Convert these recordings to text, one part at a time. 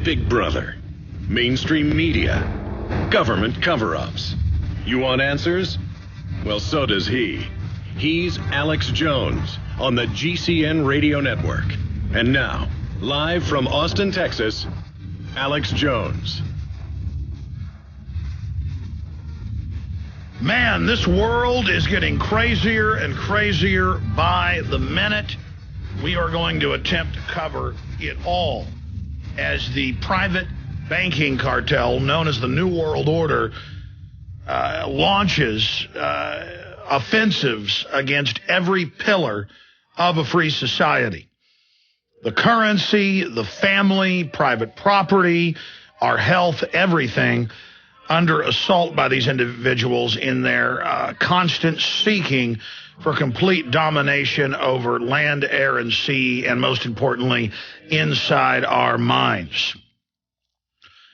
Big Brother, mainstream media, government cover-ups. You want answers? Well, so does he. He's Alex Jones on the GCN Radio Network. And now, live from Austin, Texas, Alex Jones. Man, this world is getting crazier and crazier by the minute. We are going to attempt to cover it all as the private banking cartel known as the New World Order launches offensives against every pillar of a free society. The currency, the family, private property, our health, everything under assault by these individuals in their constant seeking for complete domination over land, air, and sea, and most importantly, inside our minds.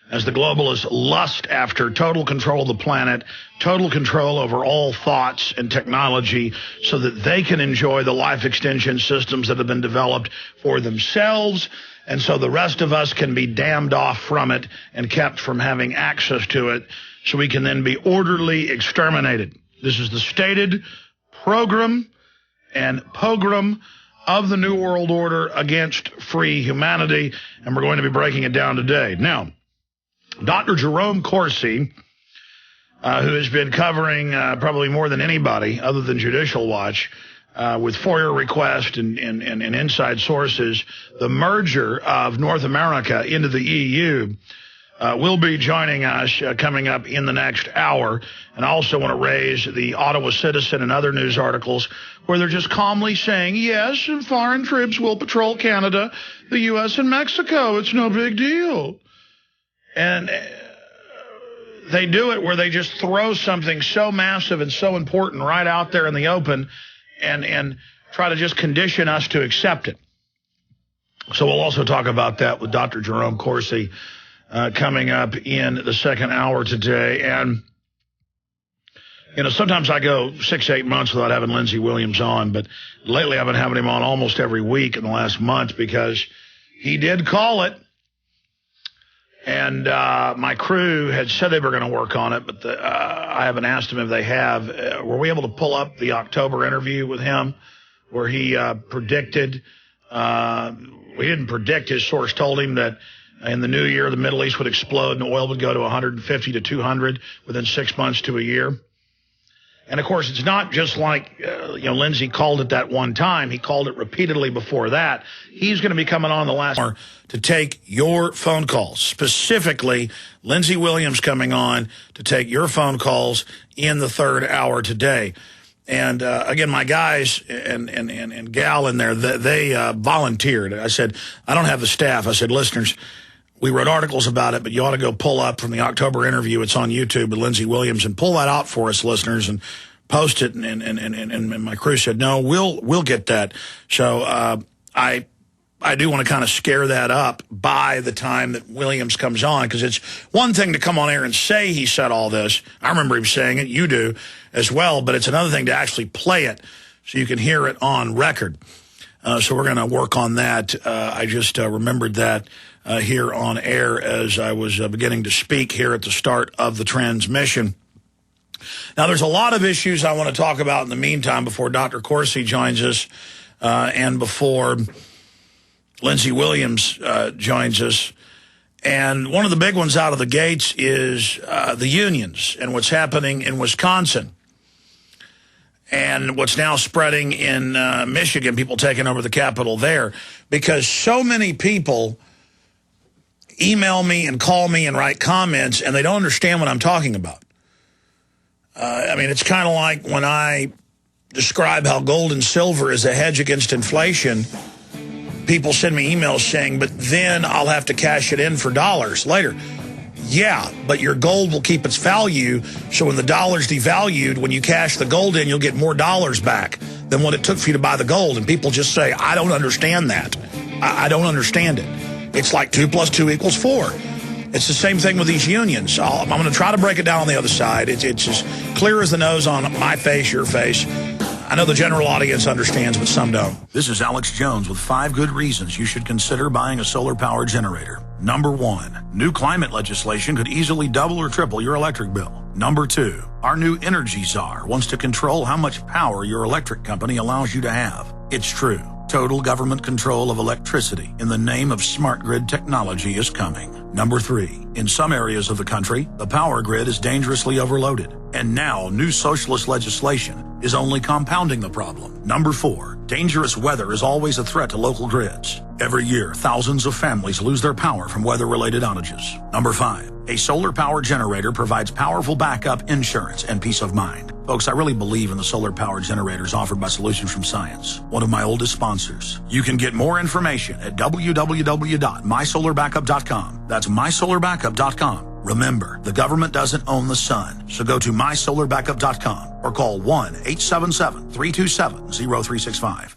As the globalists lust after total control of the planet, total control over all thoughts and technology so that they can enjoy the life extension systems that have been developed for themselves, and so the rest of us can be damned off from it and kept from having access to it so we can then be orderly exterminated. This is the stated program and pogrom of the New World Order against free humanity, and we're going to be breaking it down today. Now, Dr. Jerome Corsi, who has been covering probably more than anybody other than Judicial Watch, with FOIA requests and inside sources, the merger of North America into the EU, will be joining us coming up in the next hour. And I also want to raise the Ottawa Citizen and other news articles where they're just calmly saying, yes, and foreign troops will patrol Canada, the U.S., and Mexico. It's no big deal. And they do it where they just throw something so massive and so important right out there in the open and try to just condition us to accept it. So we'll also talk about that with Dr. Jerome Corsi coming up in the second hour today. And, you know, sometimes I go 6-8 months without having Lindsey Williams on, but lately I've been having him on almost every week in the last month because he did call it. And my crew had said they were going to work on it, but I haven't asked them if they have. Were we able to pull up the October interview with him where he predicted, we didn't predict, his source told him that in the new year the Middle East would explode and oil would go to 150 to 200 within 6 months to a year. And, of course, it's not just like, Lindsey called it that one time. He called it repeatedly before that. He's going to be coming on the last hour to take your phone calls. Specifically, Lindsey Williams coming on to take your phone calls in the third hour today. And, again, my guys and gal in there, they volunteered. I said, I don't have the staff. I said, listeners, we wrote articles about it, but you ought to go pull up from the October interview. It's on YouTube with Lindsey Williams, and pull that out for us, listeners, and post it. And my crew said, no, we'll get that. So I do want to kind of scare that up by the time that Williams comes on, because it's one thing to come on air and say he said all this. I remember him saying it. You do as well. But it's another thing to actually play it so you can hear it on record. So we're going to work on that. I just remembered that here on air as I was beginning to speak here at the start of the transmission. Now, there's a lot of issues I want to talk about in the meantime before Dr. Corsi joins us and before Lindsey Williams joins us. And one of the big ones out of the gates is the unions and what's happening in Wisconsin. And what's now spreading in Michigan, people taking over the Capitol there, because so many people email me and call me and write comments, and they don't understand what I'm talking about. I mean, it's kind of like when I describe how gold and silver is a hedge against inflation, people send me emails saying, but then I'll have to cash it in for dollars later. Yeah, but your gold will keep its value, so when the dollar's devalued, when you cash the gold in, you'll get more dollars back than what it took for you to buy the gold. And people just say, I don't understand that. I don't understand it. It's like 2 + 2 = 4. It's the same thing with these unions. I'm going to try to break it down on the other side. It's as clear as the nose on my face, your face. I I know the general audience understands, but some don't. This is Alex Jones with 5 good reasons you should consider buying a solar power generator. Number 1, new climate legislation could easily double or triple your electric bill. Number 2, our new energy czar wants to control how much power your electric company allows you to have. It's true. Total government control of electricity in the name of smart grid technology is coming. Number 3, in some areas of the country, the power grid is dangerously overloaded. And now new socialist legislation is only compounding the problem. Number 4, dangerous weather is always a threat to local grids. Every year, thousands of families lose their power from weather-related outages. Number 5, a solar power generator provides powerful backup insurance and peace of mind. Folks, I really believe in the solar power generators offered by Solutions from Science, one of my oldest sponsors. You can get more information at www.mysolarbackup.com. That's mysolarbackup.com. Remember, the government doesn't own the sun, so go to mysolarbackup.com or call 1-877-327-0365.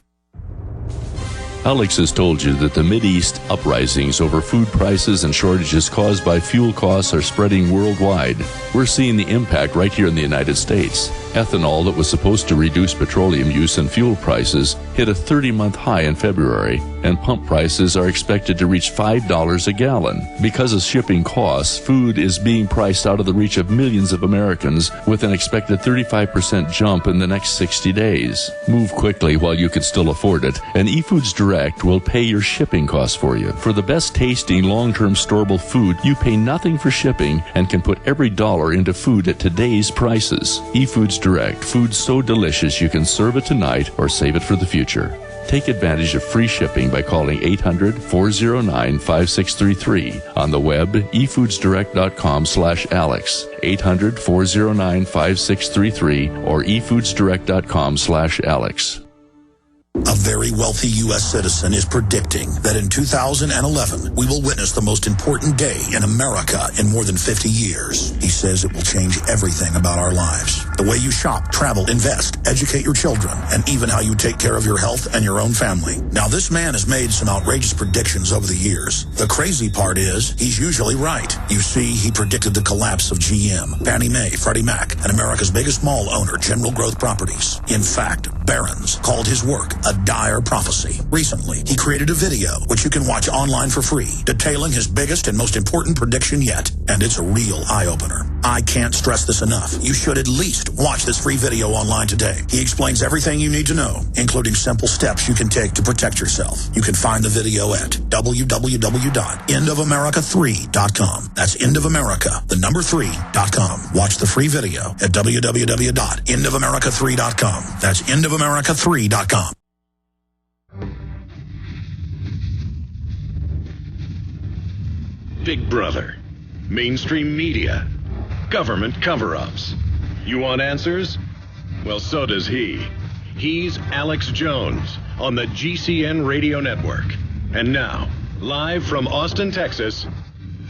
Alex has told you that the Mideast uprisings over food prices and shortages caused by fuel costs are spreading worldwide. We're seeing the impact right here in the United States. Ethanol that was supposed to reduce petroleum use and fuel prices hit a 30-month high in February, and pump prices are expected to reach $5 a gallon. Because of shipping costs, food is being priced out of the reach of millions of Americans with an expected 35% jump in the next 60 days. Move quickly while you can still afford it, and eFoods Direct will pay your shipping costs for you. For the best tasting, long-term storable food, you pay nothing for shipping and can put every dollar into food at today's prices. eFoods Direct, food so delicious you can serve it tonight or save it for the future. Take advantage of free shipping by calling 800-409-5633. On the web, efoodsdirect.com/Alex, 800-409-5633, or efoodsdirect.com/Alex. A very wealthy U.S. citizen is predicting that in 2011, we will witness the most important day in America in more than 50 years. He says it will change everything about our lives. The way you shop, travel, invest, educate your children, and even how you take care of your health and your own family. Now, this man has made some outrageous predictions over the years. The crazy part is, he's usually right. You see, he predicted the collapse of GM, Fannie Mae, Freddie Mac, and America's biggest mall owner, General Growth Properties. In fact, Barron's called his work a dire prophecy. Recently, he created a video, which you can watch online for free, detailing his biggest and most important prediction yet. And it's a real eye-opener. I can't stress this enough. You should at least watch this free video online today. He explains everything you need to know, including simple steps you can take to protect yourself. You can find the video at www.endofamerica3.com. That's endofamerica, the number 3.com. Watch the free video at www.endofamerica3.com. That's endofamerica3.com. Big Brother, mainstream media, government cover-ups. You want answers? Well, so does he. He's Alex Jones on the GCN Radio Network. And now, live from Austin, Texas,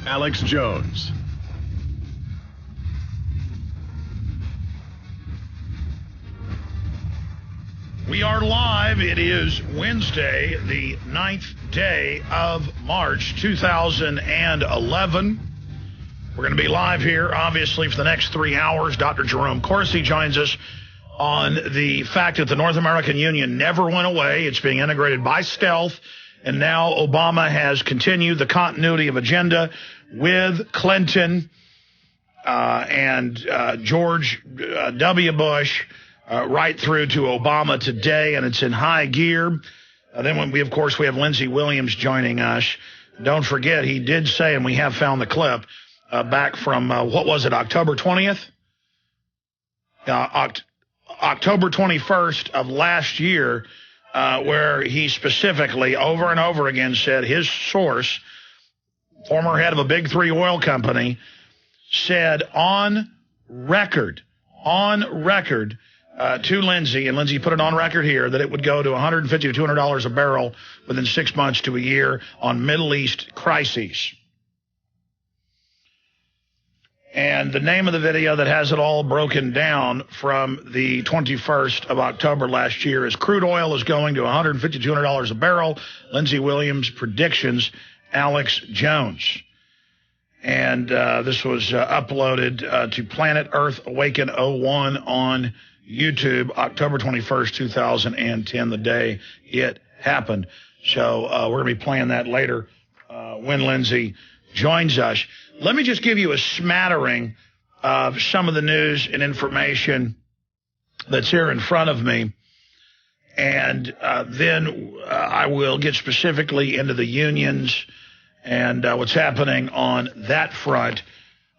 Alex Jones. We are live. It is Wednesday, the 9th day of March, 2011. We're going to be live here, obviously, for the next 3 hours. Dr. Jerome Corsi joins us on the fact that the North American Union never went away. It's being integrated by stealth, and now Obama has continued the continuity of agenda with Clinton and George W. Bush, right through to Obama today, and it's in high gear. Then when we have Lindsey Williams joining us. Don't forget, he did say, and we have found the clip, back from, October 20th? October 21st of last year, where he specifically over and over again said his source, former head of a big 3 oil company, said on record, to Lindsey, and Lindsey put it on record here, that it would go to $150 to $200 a barrel within 6 months to a year on Middle East crises. And the name of the video that has it all broken down from the 21st of October last year is Crude Oil is going to $150 to $200 a barrel. Lindsey Williams predictions, Alex Jones. And this was uploaded to Planet Earth Awaken 01 on YouTube, October 21st, 2010, the day it happened. So we're going to be playing that later when Lindsay joins us. Let me just give you a smattering of some of the news and information that's here in front of me. And then I will get specifically into the unions and what's happening on that front.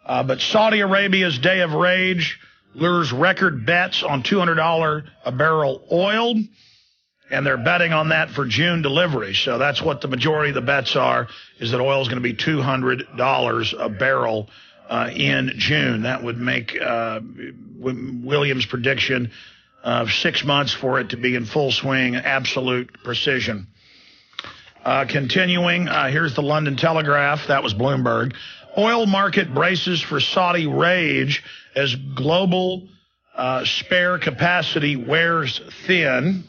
But Saudi Arabia's Day of Rage lures record bets on $200 a barrel oil, and they're betting on that for June delivery. So that's what the majority of the bets are, is that oil is going to be $200 a barrel in June. That would make Williams' prediction of 6 months for it to be in full swing, absolute precision. Continuing, here's the London Telegraph. That was Bloomberg. Oil market braces for Saudi rage as global spare capacity wears thin.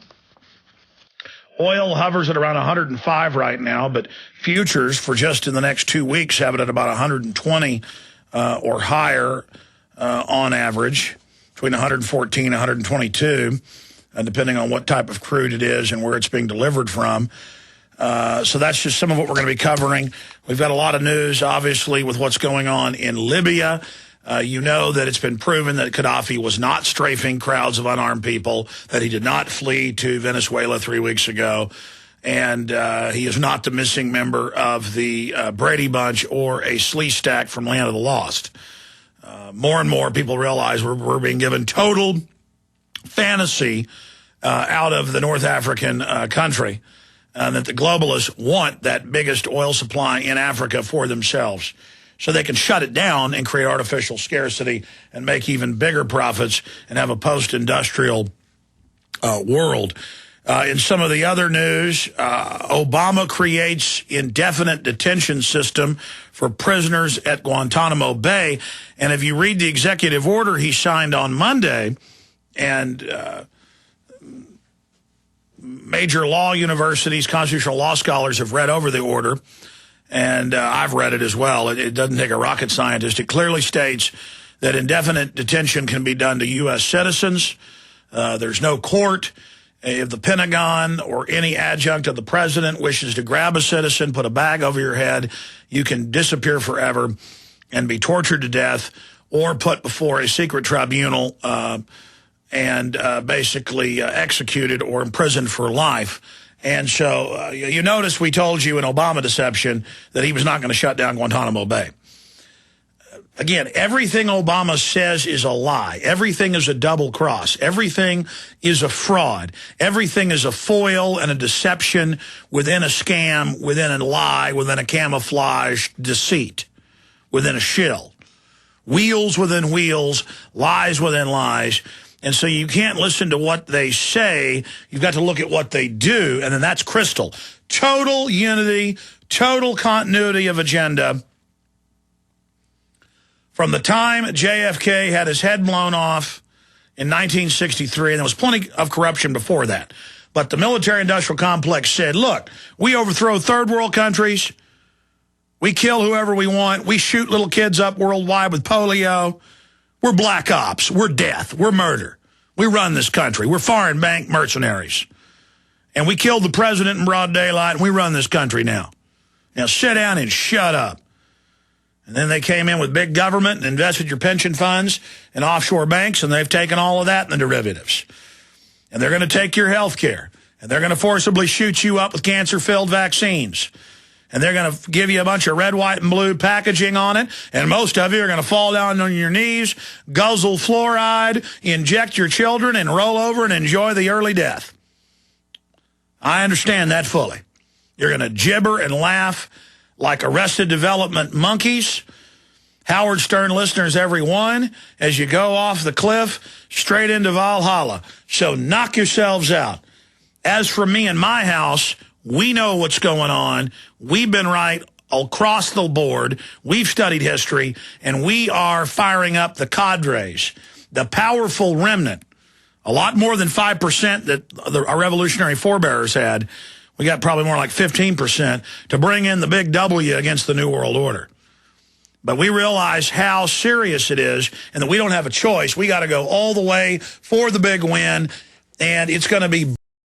Oil hovers at around 105 right now, but futures for just in the next 2 weeks have it at about 120 or higher on average, between 114 and 122, depending on what type of crude it is and where it's being delivered from. So that's just some of what we're going to be covering. We've got a lot of news, obviously, with what's going on in Libya. You know that it's been proven that Gaddafi was not strafing crowds of unarmed people, that he did not flee to Venezuela 3 weeks ago, and he is not the missing member of the Brady Bunch or a slee stack from Land of the Lost. More and more people realize we're being given total fantasy out of the North African country, and that the globalists want that biggest oil supply in Africa for themselves, so they can shut it down and create artificial scarcity and make even bigger profits and have a post-industrial world. In some of the other news, Obama creates indefinite detention system for prisoners at Guantanamo Bay. And if you read the executive order he signed on Monday, and major law universities, constitutional law scholars have read over the order, and I've read it as well. It doesn't take a rocket scientist. It clearly states that indefinite detention can be done to U.S. citizens. There's no court. If the Pentagon or any adjunct of the president wishes to grab a citizen, put a bag over your head, you can disappear forever and be tortured to death or put before a secret tribunal and basically executed or imprisoned for life. And so you notice we told you in Obama deception that he was not going to shut down Guantanamo Bay. Again, everything Obama says is a lie. Everything is a double cross. Everything is a fraud. Everything is a foil and a deception within a scam, within a lie, within a camouflage deceit, within a shill. Wheels within wheels, lies within lies. And so you can't listen to what they say. You've got to look at what they do, and then that's crystal. Total unity, total continuity of agenda. From the time JFK had his head blown off in 1963, and there was plenty of corruption before that, but the military-industrial complex said, look, we overthrow third world countries, we kill whoever we want, we shoot little kids up worldwide with polio, we're black ops, we're death, we're murder, we run this country, we're foreign bank mercenaries, and we killed the president in broad daylight, and we run this country now. Now sit down and shut up. And then they came in with big government and invested your pension funds in offshore banks, and they've taken all of that in the derivatives. And they're going to take your health care, and they're going to forcibly shoot you up with cancer-filled vaccines. And they're going to give you a bunch of red, white, and blue packaging on it, and most of you are going to fall down on your knees, guzzle fluoride, inject your children, and roll over and enjoy the early death. I understand that fully. You're going to gibber and laugh like Arrested Development monkeys, Howard Stern listeners, every one, as you go off the cliff straight into Valhalla. So knock yourselves out. As for me and my house, we know what's going on. We've been right across the board. We've studied history, and we are firing up the cadres, the powerful remnant, a lot more than 5% that our revolutionary forebears had. We got probably more like 15% to bring in the big W against the New World Order. But we realize how serious it is and that we don't have a choice. We got to go all the way for the big win, and it's going to be